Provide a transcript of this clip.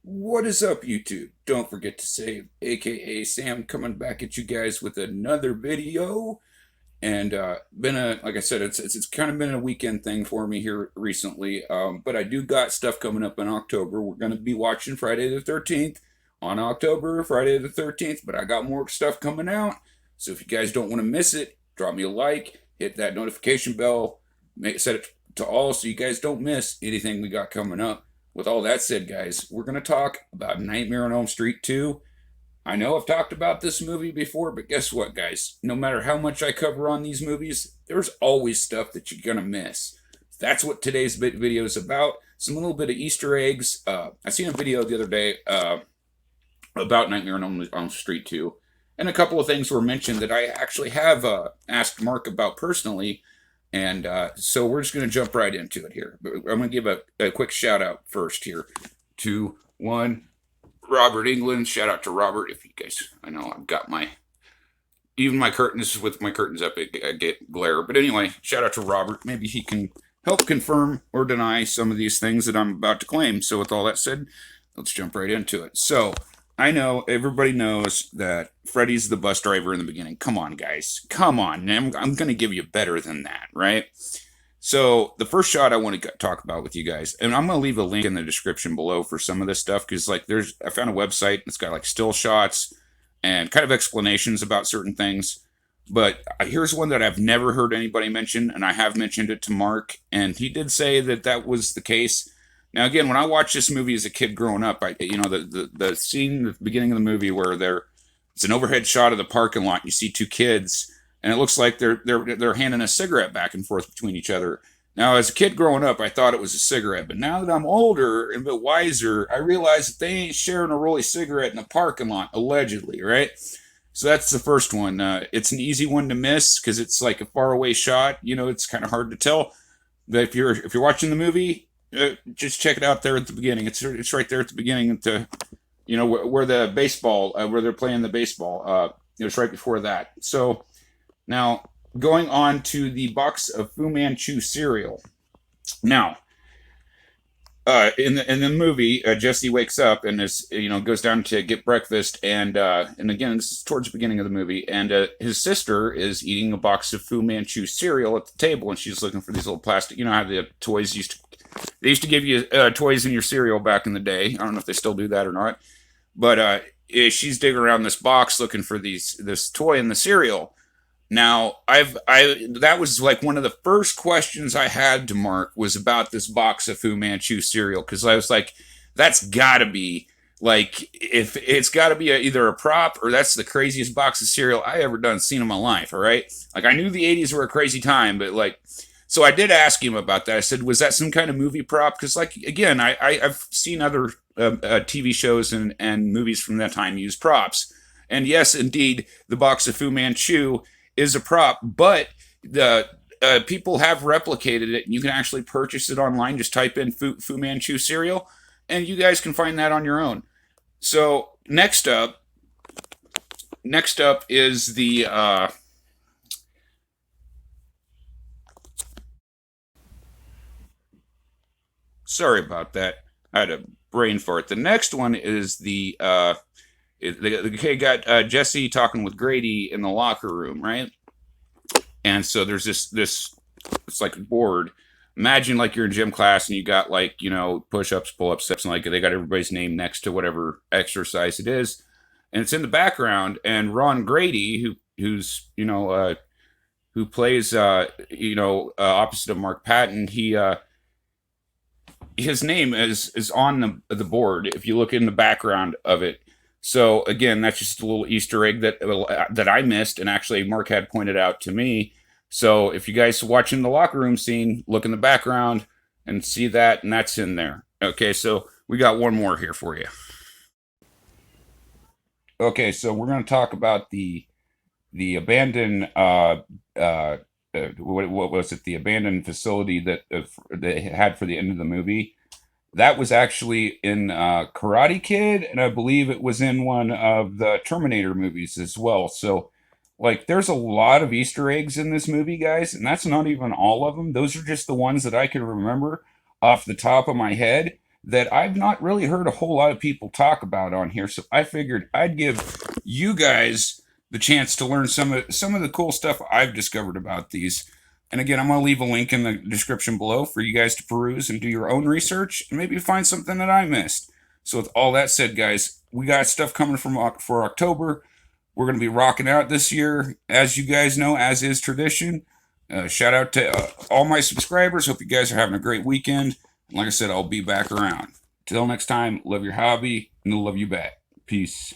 What is up, YouTube? Don't forget to save, aka Sam, coming back at you guys with another video. And been a like I said, it's kind of been a weekend thing for me here recently. But I do got stuff coming up in October. We're gonna be watching Friday the 13th on October, Friday the 13th. But I got more stuff coming out. So if you guys don't want to miss it, drop me a like, hit that notification bell, set it to all so you guys don't miss anything we got coming up. With all that said, guys, we're going to talk about Nightmare on Elm Street 2. I know I've talked about this movie before, but guess what, guys? No matter how much I cover on these movies, there's always stuff that you're going to miss. That's what today's video is about. Some little bit of Easter eggs. I seen a video the other day about Nightmare on Elm Street 2, and a couple of things were mentioned that I actually have asked Mark about personally. And so we're just going to jump right into it here. But I'm going to give a quick shout out first here to one Robert England. Shout out to Robert. If you guys, I know I've got even my curtains with my curtains up, I get glare. But anyway, shout out to Robert. Maybe he can help confirm or deny some of these things that I'm about to claim. So with all that said, let's jump right into it. So I know everybody knows that Freddy's the bus driver in the beginning. Come on, guys. Come on. I'm going to give you better than that, right? So the first shot I want to talk about with you guys, and I'm going to leave a link in the description below for some of this stuff, because I found a website that's got like still shots and kind of explanations about certain things. But here's one that I've never heard anybody mention, and I have mentioned it to Mark, and he did say that that was the case. Now, again, when I watched this movie as a kid growing up, the scene at the beginning of the movie where it's an overhead shot of the parking lot. And you see two kids, and it looks like they're handing a cigarette back and forth between each other. Now, as a kid growing up, I thought it was a cigarette, but now that I'm older and a bit wiser, I realize that they ain't sharing a rolly cigarette in the parking lot, allegedly, right? So that's the first one. It's an easy one to miss because it's like a faraway shot. It's kind of hard to tell. But if you're watching the movie, just check it out there at the beginning. It's right there at the beginning. Where the baseball, where they're playing the baseball. It's right before that. So now going on to the box of Fu Manchu cereal. Now, in the movie, Jesse wakes up and goes down to get breakfast, and again, this is towards the beginning of the movie, and his sister is eating a box of Fu Manchu cereal at the table, and she's looking for these little plastic. You know how the toys used to give you toys in your cereal back in the day. I don't know if they still do that or not, but she's digging around this box looking for this toy in the cereal. Now, that was like one of the first questions I had to Mark was about this box of Fu Manchu cereal, because I was like, that's got to be like, if it's got to be either a prop or that's the craziest box of cereal I ever seen in my life. All right, like I knew the '80s were a crazy time, but like, so I did ask him about that. I said, was that some kind of movie prop? Because like again, I've seen other TV shows and movies from that time use props, and yes, indeed, the box of Fu Manchu is a prop, but the people have replicated it, and you can actually purchase it online. Just type in Fu Manchu cereal, and you guys can find that on your own. So next up is the sorry about that. I had a brain fart. The next one is the kid got Jesse talking with Grady in the locker room, right? And so there's this it's like a board. Imagine like you're in gym class and you got like push-ups, pull-ups, steps, and like they got everybody's name next to whatever exercise it is, and it's in the background. And Ron Grady, who plays opposite of Mark Patton, his name is on the board if you look in the background of it. So again, that's just a little Easter egg that I missed, and actually Mark had pointed out to me. So if you guys are watching the locker room scene, look in the background and see that, and that's in there. Okay, so we got one more here for you. Okay, so we're going to talk about the abandoned what was it? The abandoned facility that they had for the end of the movie. That was actually in Karate Kid, and I believe it was in one of the Terminator movies as well. So, like, there's a lot of Easter eggs in this movie, guys, and that's not even all of them. Those are just the ones that I can remember off the top of my head. that I've not really heard a whole lot of people talk about on here. So I figured I'd give you guys the chance to learn some of the cool stuff I've discovered about these. And again, I'm going to leave a link in the description below for you guys to peruse and do your own research and maybe find something that I missed. So with all that said, guys, we got stuff coming for October. We're going to be rocking out this year, as you guys know, as is tradition. Shout out to all my subscribers. Hope you guys are having a great weekend. And like I said, I'll be back around. Till next time, love your hobby and love you back. Peace.